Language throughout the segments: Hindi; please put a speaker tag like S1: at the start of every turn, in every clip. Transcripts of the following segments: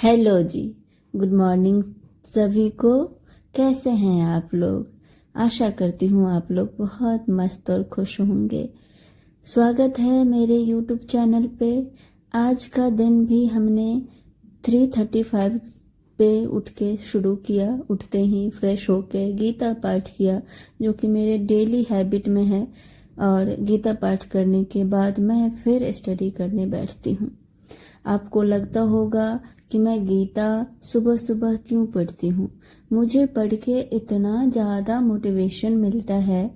S1: हेलो जी। गुड मॉर्निंग सभी को। कैसे हैं आप लोग? आशा करती हूँ आप लोग बहुत मस्त और खुश होंगे। स्वागत है मेरे यूट्यूब चैनल पे। आज का दिन भी हमने 3:35 पे उठ के शुरू किया। उठते ही फ्रेश होके गीता पाठ किया, जो कि मेरे डेली हैबिट में है। और गीता पाठ करने के बाद मैं फिर स्टडी करने बैठती हूँ। आपको लगता होगा कि मैं गीता सुबह सुबह क्यों पढ़ती हूँ। मुझे पढ़ के इतना ज़्यादा मोटिवेशन मिलता है,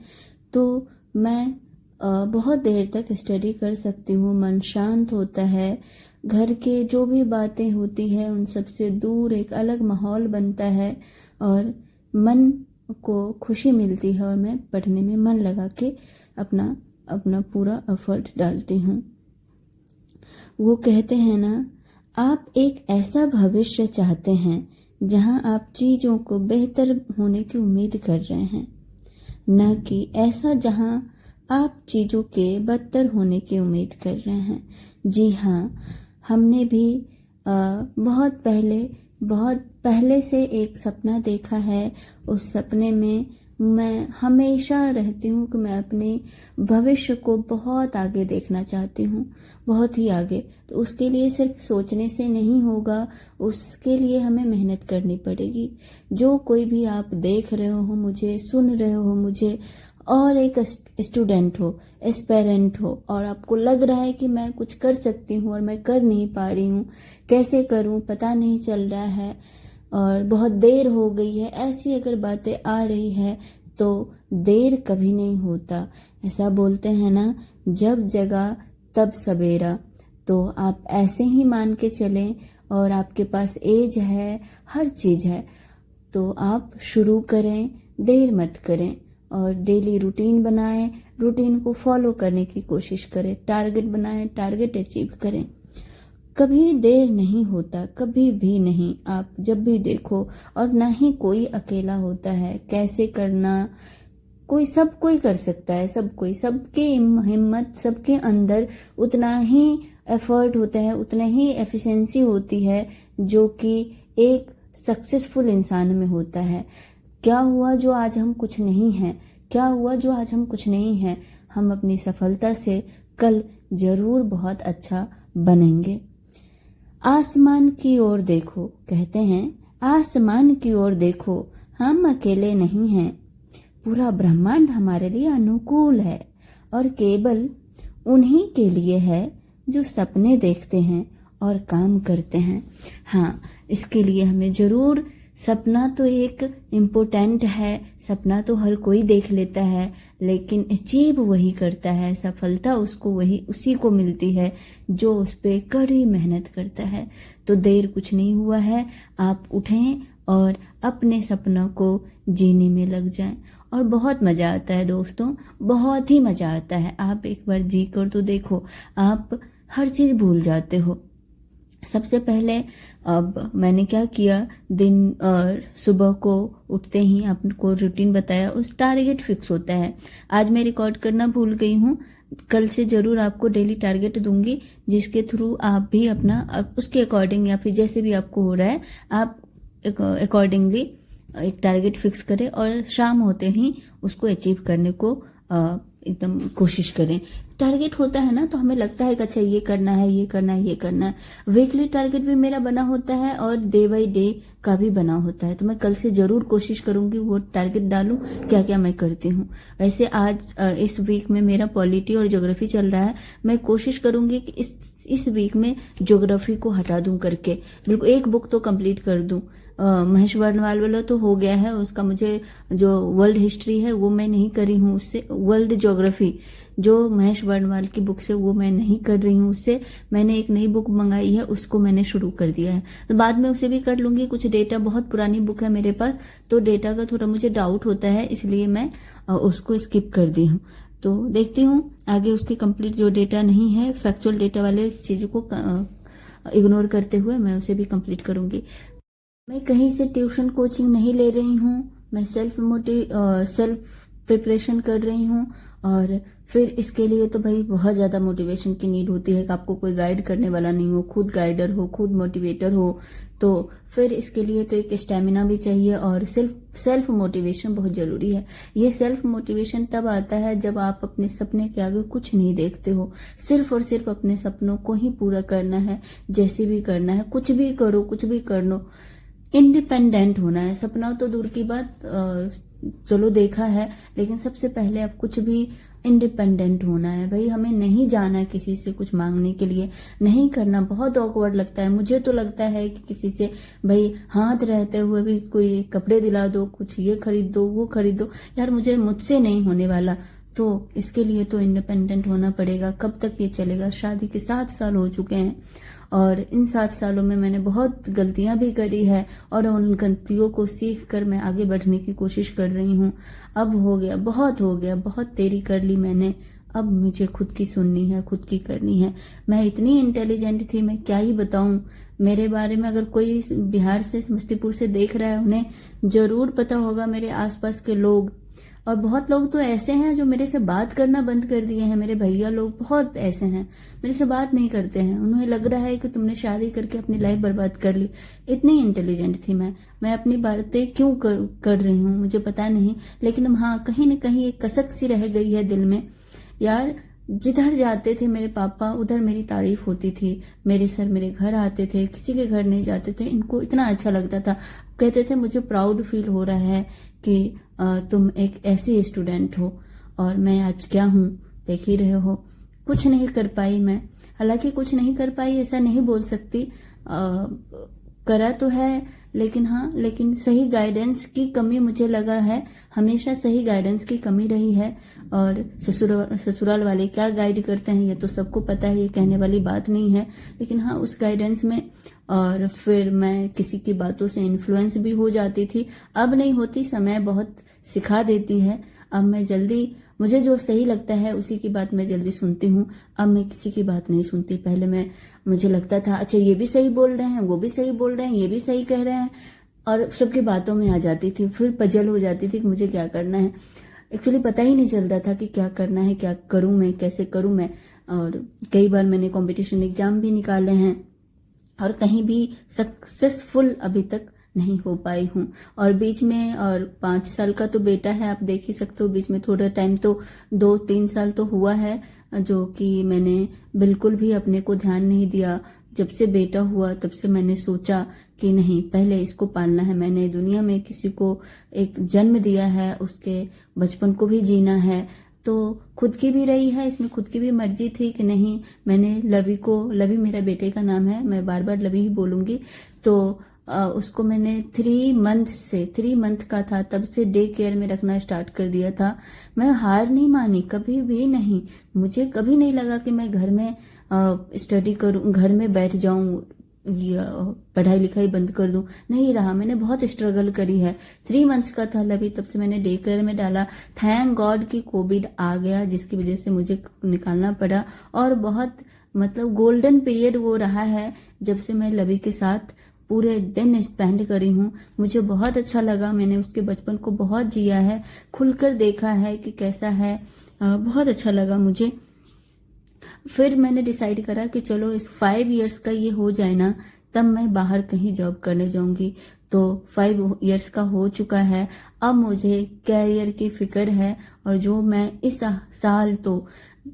S1: तो मैं बहुत देर तक स्टडी कर सकती हूँ। मन शांत होता है, घर के जो भी बातें होती है उन सब से दूर एक अलग माहौल बनता है और मन को खुशी मिलती है और मैं पढ़ने में मन लगा के अपना अपना पूरा एफर्ट डालती हूँ। वो कहते हैं ना, आप एक ऐसा भविष्य चाहते हैं जहां आप चीजों को बेहतर होने की उम्मीद कर रहे हैं, न कि ऐसा जहां आप चीजों के बदतर होने की उम्मीद कर रहे हैं। जी हाँ, हमने भी बहुत पहले से एक सपना देखा है। उस सपने में मैं हमेशा रहती हूँ कि मैं अपने भविष्य को बहुत आगे देखना चाहती हूँ, बहुत ही आगे। तो उसके लिए सिर्फ सोचने से नहीं होगा, उसके लिए हमें मेहनत करनी पड़ेगी। जो कोई भी आप देख रहे हो मुझे, सुन रहे हो मुझे, और एक स्टूडेंट हो, एस्पेरेंट हो, और आपको लग रहा है कि मैं कुछ कर सकती हूँ और मैं कर नहीं पा रही हूँ, कैसे करूँ पता नहीं चल रहा है और बहुत देर हो गई है, ऐसी अगर बातें आ रही है तो देर कभी नहीं होता। ऐसा बोलते हैं ना, जब जगा तब सवेरा। तो आप ऐसे ही मान के चलें और आपके पास एज है, हर चीज है, तो आप शुरू करें, देर मत करें और डेली रूटीन बनाएं, रूटीन को फॉलो करने की कोशिश करें, टारगेट बनाएं, टारगेट अचीव करें। कभी देर नहीं होता, कभी भी नहीं। आप जब भी देखो, और ना ही कोई अकेला होता है। कैसे करना, सब कोई कर सकता है, सबके हिम्मत, सबके अंदर उतना ही एफर्ट होता है, उतना ही एफिशिएंसी होती है जो कि एक सक्सेसफुल इंसान में होता है। क्या हुआ जो आज हम कुछ नहीं हैं? क्या हुआ जो आज हम कुछ नहीं हैं? हम अपनी सफलता से कल जरूर बहुत अच्छा बनेंगे। आसमान की ओर देखो, कहते हैं आसमान की ओर देखो, हम अकेले नहीं हैं। पूरा ब्रह्मांड हमारे लिए अनुकूल है और केवल उन्हीं के लिए है जो सपने देखते हैं और काम करते हैं। हाँ, इसके लिए हमें जरूर, सपना तो एक इम्पोर्टेंट है, सपना तो हर कोई देख लेता है, लेकिन अचीव वही करता है, सफलता उसी को मिलती है जो उस पे कड़ी मेहनत करता है। तो देर कुछ नहीं हुआ है, आप उठें और अपने सपनों को जीने में लग जाएं। और बहुत मजा आता है दोस्तों, बहुत ही मजा आता है। आप एक बार जी कर तो देखो, आप हर चीज भूल जाते हो। सबसे पहले अब मैंने क्या किया, सुबह को उठते ही आपको रूटीन बताया, उस टारगेट फिक्स होता है। आज मैं रिकॉर्ड करना भूल गई हूँ, कल से जरूर आपको डेली टारगेट दूंगी, जिसके थ्रू आप भी अपना उसके अकॉर्डिंग या फिर जैसे भी आपको हो रहा है आप अकॉर्डिंगली एक टारगेट फिक्स करें और शाम होते ही उसको अचीव करने को एकदम कोशिश करें। टारगेट होता है ना, तो हमें लगता है कि अच्छा ये करना है, ये करना है, ये करना है। वीकली टारगेट भी मेरा बना होता है और डे बाय डे का भी बना होता है। तो मैं कल से जरूर कोशिश करूंगी वो टारगेट डालूं, क्या क्या मैं करती हूँ। वैसे आज इस वीक में मेरा पॉलिटी और ज्योग्राफी चल रहा है। मैं कोशिश करूंगी कि इस वीक में ज्योग्राफी को हटा दूं करके, बिल्कुल एक बुक तो कंप्लीट कर दूं। महेश वर्णवाल वाला तो हो गया है, उसका मुझे जो वर्ल्ड हिस्ट्री है वो मैं नहीं करी हूँ उससे। वर्ल्ड ज्योग्राफी जो महेश वर्णवाल की बुक से, वो मैं नहीं कर रही हूँ उससे। मैंने एक नई बुक मंगाई है, उसको मैंने शुरू कर दिया है, तो बाद में उसे भी कर लूंगी। कुछ डेटा, बहुत पुरानी बुक है मेरे पास, तो डेटा का थोड़ा मुझे डाउट होता है, इसलिए मैं उसको स्किप कर दी हूँ। तो देखती हूँ आगे उसके कंप्लीट जो डेटा नहीं है, फैक्चुअल डेटा वाले चीजों को इग्नोर करते हुए मैं उसे भी कंप्लीट करूंगी। मैं कहीं से ट्यूशन कोचिंग नहीं ले रही हूँ। मैं सेल्फ प्रिपरेशन कर रही हूँ। और फिर इसके लिए तो भाई बहुत ज़्यादा मोटिवेशन की नीड होती है कि आपको कोई गाइड करने वाला नहीं हो, खुद गाइडर हो, खुद मोटिवेटर हो। तो फिर इसके लिए तो एक स्टेमिना भी चाहिए और सेल्फ मोटिवेशन बहुत ज़रूरी है। ये सेल्फ मोटिवेशन तब आता है जब आप अपने सपने के आगे कुछ नहीं देखते हो, सिर्फ और सिर्फ अपने सपनों को ही पूरा करना है, जैसे भी करना है, कुछ भी करो, कुछ भी कर लो, इंडिपेंडेंट होना है। सपना तो दूर की बात, चलो देखा है, लेकिन सबसे पहले आप कुछ भी इंडिपेंडेंट होना है भाई। हमें नहीं जाना है किसी से कुछ मांगने के लिए, नहीं करना। बहुत ऑकवर्ड लगता है, मुझे तो लगता है कि किसी से भाई हाथ रहते हुए भी कोई कपड़े दिला दो, कुछ ये खरीद दो, वो खरीद दो, यार मुझसे नहीं होने वाला। तो इसके लिए तो इंडिपेंडेंट होना पड़ेगा। कब तक ये चलेगा? शादी के 7 साल हो चुके हैं और इन 7 सालों में मैंने बहुत गलतियां भी करी है और उन गलतियों को सीख कर मैं आगे बढ़ने की कोशिश कर रही हूँ। अब हो गया, बहुत हो गया, बहुत देरी कर ली मैंने। अब मुझे खुद की सुननी है, खुद की करनी है। मैं इतनी इंटेलिजेंट थी, मैं क्या ही बताऊं। मेरे बारे में अगर कोई बिहार से, समस्तीपुर से देख रहा है, उन्हें जरूर पता होगा, मेरे आसपास के लोग। और बहुत लोग तो ऐसे हैं जो मेरे से बात करना बंद कर दिए हैं। मेरे भैया लोग बहुत ऐसे हैं, मेरे से बात नहीं करते हैं। उन्हें लग रहा है कि तुमने शादी करके अपनी लाइफ बर्बाद कर ली। इतनी इंटेलिजेंट थी मैं अपनी बातें क्यों कर रही हूँ मुझे पता नहीं, लेकिन हाँ, कहीं न कहीं एक कसक सी रह गई है दिल में। यार, जिधर जाते थे मेरे पापा, उधर मेरी तारीफ होती थी। मेरे सर मेरे घर आते थे, किसी के घर नहीं जाते थे। इनको इतना अच्छा लगता था, कहते थे मुझे प्राउड फील हो रहा है कि तुम एक ऐसी स्टूडेंट हो। और मैं आज क्या हूँ, देख ही रहे हो। कुछ नहीं कर पाई मैं, हालांकि कुछ नहीं कर पाई ऐसा नहीं बोल सकती, करा तो है, लेकिन सही गाइडेंस की कमी मुझे लगा है। हमेशा सही गाइडेंस की कमी रही है। और ससुराल वाले क्या गाइड करते हैं ये तो सबको पता है, ये कहने वाली बात नहीं है। लेकिन हाँ, उस गाइडेंस में और फिर मैं किसी की बातों से इन्फ्लुएंस भी हो जाती थी। अब नहीं होती, समय बहुत सिखा देती है। अब मैं जल्दी, मुझे जो सही लगता है उसी की बात मैं जल्दी सुनती हूँ। अब मैं किसी की बात नहीं सुनती। पहले मुझे लगता था अच्छा ये भी सही बोल रहे हैं, वो भी सही बोल रहे हैं, ये भी सही कह रहे हैं, और सबकी बातों में आ जाती थी। फिर पजल हो जाती थी कि मुझे क्या करना है। एक्चुअली पता ही नहीं चलता था कि क्या करना है, क्या करूं मैं, कैसे करूं मैं। और कई बार मैंने कंपटीशन एग्जाम भी निकाले हैं और कहीं भी सक्सेसफुल अभी तक नहीं हो पाई हूँ। और बीच में, और 5 साल का तो बेटा है, आप देख ही सकते हो। बीच में थोड़ा टाइम तो 2-3 साल तो हुआ है जो कि मैंने बिल्कुल भी अपने को ध्यान नहीं दिया। जब से बेटा हुआ तब से मैंने सोचा कि नहीं, पहले इसको पालना है। मैंने दुनिया में किसी को एक जन्म दिया है, उसके बचपन को भी जीना है। तो खुद की भी रही है, इसमें खुद की भी मर्जी थी कि नहीं, मैंने लवी मेरा बेटे का नाम है, मैं बार बार लवी ही बोलूंगी। तो उसको मैंने 3 मंथ का था तब से डे केयर में रखना स्टार्ट कर दिया था। मैं हार नहीं मानी, कभी भी नहीं। मुझे कभी नहीं लगा कि मैं घर में स्टडी करूं, घर में बैठ जाऊं, पढ़ाई लिखाई बंद कर दूं। नहीं रहा, मैंने बहुत स्ट्रगल करी है। 3 मंथ्स का था लवी, तब से मैंने डे केयर में डाला। थैंक गॉड कि कोविड आ गया, जिसकी वजह से मुझे निकालना पड़ा। और बहुत मतलब गोल्डन पीरियड वो रहा है जब से मैं लवी के साथ पूरे दिन स्पेंड करी हूँ। मुझे बहुत अच्छा लगा, मैंने उसके बचपन को बहुत जिया है, खुलकर देखा है कि कैसा है। बहुत अच्छा लगा मुझे। फिर मैंने डिसाइड करा कि चलो इस 5 इयर्स का ये हो जाए ना, तब मैं बाहर कहीं जॉब करने जाऊंगी। तो 5 इयर्स का हो चुका है। अब मुझे कैरियर की फिक्र है। और जो मैं इस साल तो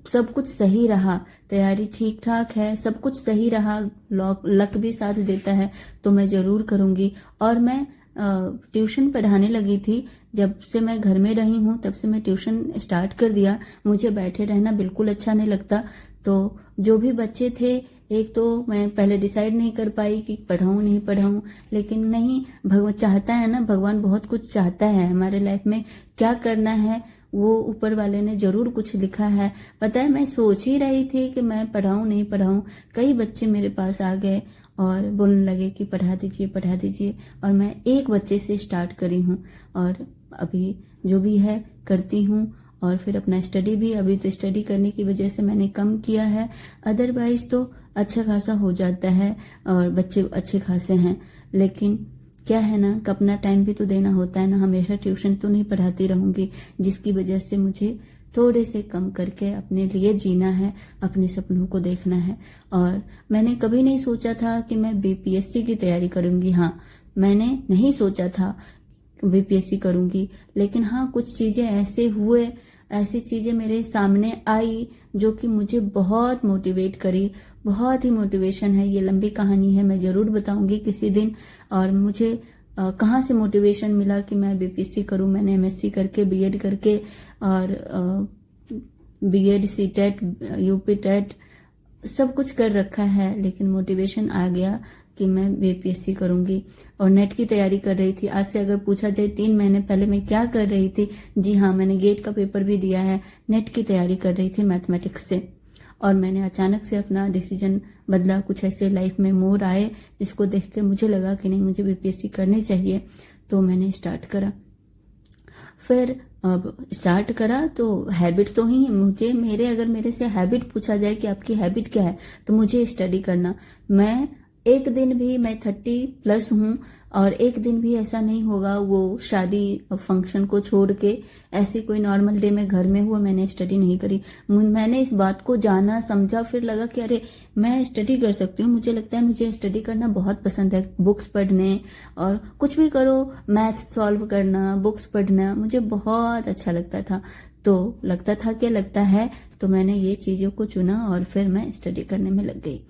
S1: सब कुछ सही रहा, तैयारी ठीक ठाक है, सब कुछ सही रहा, लक भी साथ देता है तो मैं जरूर करूंगी। और मैं ट्यूशन पढ़ाने लगी थी। जब से मैं घर में रही हूँ तब से मैं ट्यूशन स्टार्ट कर दिया। मुझे बैठे रहना बिल्कुल अच्छा नहीं लगता। तो जो भी बच्चे थे, एक तो मैं पहले डिसाइड नहीं कर पाई कि पढ़ाऊं नहीं पढ़ाऊं, लेकिन नहीं, भगवान चाहता है ना, भगवान बहुत कुछ चाहता है हमारे लाइफ में। क्या करना है वो ऊपर वाले ने जरूर कुछ लिखा है। पता है, मैं सोच ही रही थी कि मैं पढ़ाऊं नहीं पढ़ाऊं, कई बच्चे मेरे पास आ गए और बोलने लगे कि पढ़ा दीजिए पढ़ा दीजिए। और मैं एक बच्चे से स्टार्ट करी हूँ और अभी जो भी है करती हूँ। और फिर अपना स्टडी भी, अभी तो स्टडी करने की वजह से मैंने कम किया है, अदरवाइज तो अच्छा खासा हो जाता है और बच्चे अच्छे खासे हैं। लेकिन क्या है ना कि अपना टाइम भी तो देना होता है ना, हमेशा ट्यूशन तो नहीं पढ़ाती रहूंगी, जिसकी वजह से मुझे थोड़े से कम करके अपने लिए जीना है, अपने सपनों को देखना है। और मैंने कभी नहीं सोचा था कि मैं बीपीएससी की तैयारी करूंगी। हाँ, मैंने नहीं सोचा था बीपीएससी करूंगी, लेकिन हाँ कुछ चीजें ऐसी चीजें मेरे सामने आई जो कि मुझे बहुत मोटिवेट करी। बहुत ही मोटिवेशन है, ये लंबी कहानी है, मैं जरूर बताऊंगी किसी दिन। और मुझे कहाँ से मोटिवेशन मिला कि मैं बीपीएससी करूं। मैंने एमएससी करके, बीएड करके, और बीएड, सीटेट, यूपी टेट सब कुछ कर रखा है, लेकिन मोटिवेशन आ गया कि मैं बीपीएससी करूंगी। और नेट की तैयारी कर रही थी। आज से अगर पूछा जाए 3 महीने पहले मैं क्या कर रही थी, जी हाँ, मैंने गेट का पेपर भी दिया है। नेट की तैयारी कर रही थी मैथमेटिक्स से। और मैंने अचानक से अपना डिसीजन बदला। कुछ ऐसे लाइफ में मोड़ आए जिसको देख के मुझे लगा कि नहीं, मुझे बीपीएससी करनी चाहिए। तो मैंने स्टार्ट करा। फिर अब स्टार्ट करा तो हैबिट तो ही मुझे अगर मेरे से हैबिट पूछा जाए कि आपकी हैबिट क्या है, तो मुझे स्टडी करना। मैं एक दिन भी, मैं 30+ हूँ, और एक दिन भी ऐसा नहीं होगा वो शादी फंक्शन को छोड़ के ऐसे कोई नॉर्मल डे में घर में हुआ मैंने स्टडी नहीं करी। मैंने इस बात को जाना, समझा, फिर लगा कि अरे मैं स्टडी कर सकती हूँ। मुझे लगता है मुझे स्टडी करना बहुत पसंद है, बुक्स पढ़ने, और कुछ भी करो, मैथ्स सॉल्व करना, बुक्स पढ़ना मुझे बहुत अच्छा लगता था। तो लगता था कि लगता है, तो मैंने ये चीजों को चुना और फिर मैं स्टडी करने में लग गई।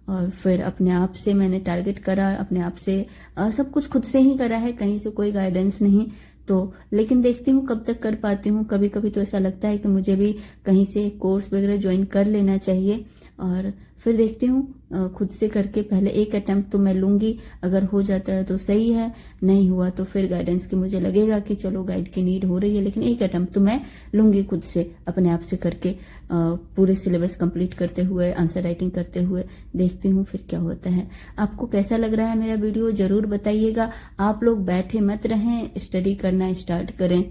S1: और फिर अपने आप से मैंने टारगेट करा, अपने आप से सब कुछ खुद से ही करा है, कहीं से कोई गाइडेंस नहीं। तो लेकिन देखती हूँ कब तक कर पाती हूँ। कभी कभी तो ऐसा लगता है कि मुझे भी कहीं से कोर्स वगैरह ज्वाइन कर लेना चाहिए। और फिर देखती हूँ खुद से करके पहले एक अटेम्प्ट तो मैं लूंगी, अगर हो जाता है तो सही है, नहीं हुआ तो फिर गाइडेंस की मुझे लगेगा कि चलो गाइड की नीड हो रही है, लेकिन एक अटेम्प्ट तो मैं लूंगी खुद से, अपने आप से करके, पूरे सिलेबस कंप्लीट करते हुए, आंसर राइटिंग करते हुए। देखती हूँ फिर क्या होता है। आपको कैसा लग रहा है मेरा वीडियो, जरूर बताइएगा। आप लोग बैठे मत रहें, स्टडी करना स्टार्ट करें।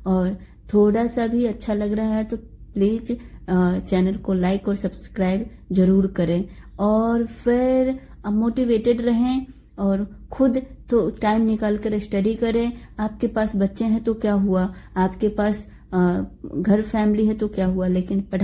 S1: और थोड़ा सा भी अच्छा लग रहा है तो प्लीज चैनल को लाइक और सब्सक्राइब जरूर करें। और फिर मोटिवेटेड रहें और खुद तो टाइम निकाल कर स्टडी करें। आपके पास बच्चे हैं तो क्या हुआ, आपके पास घर फैमिली है तो क्या हुआ, लेकिन पढ़ाई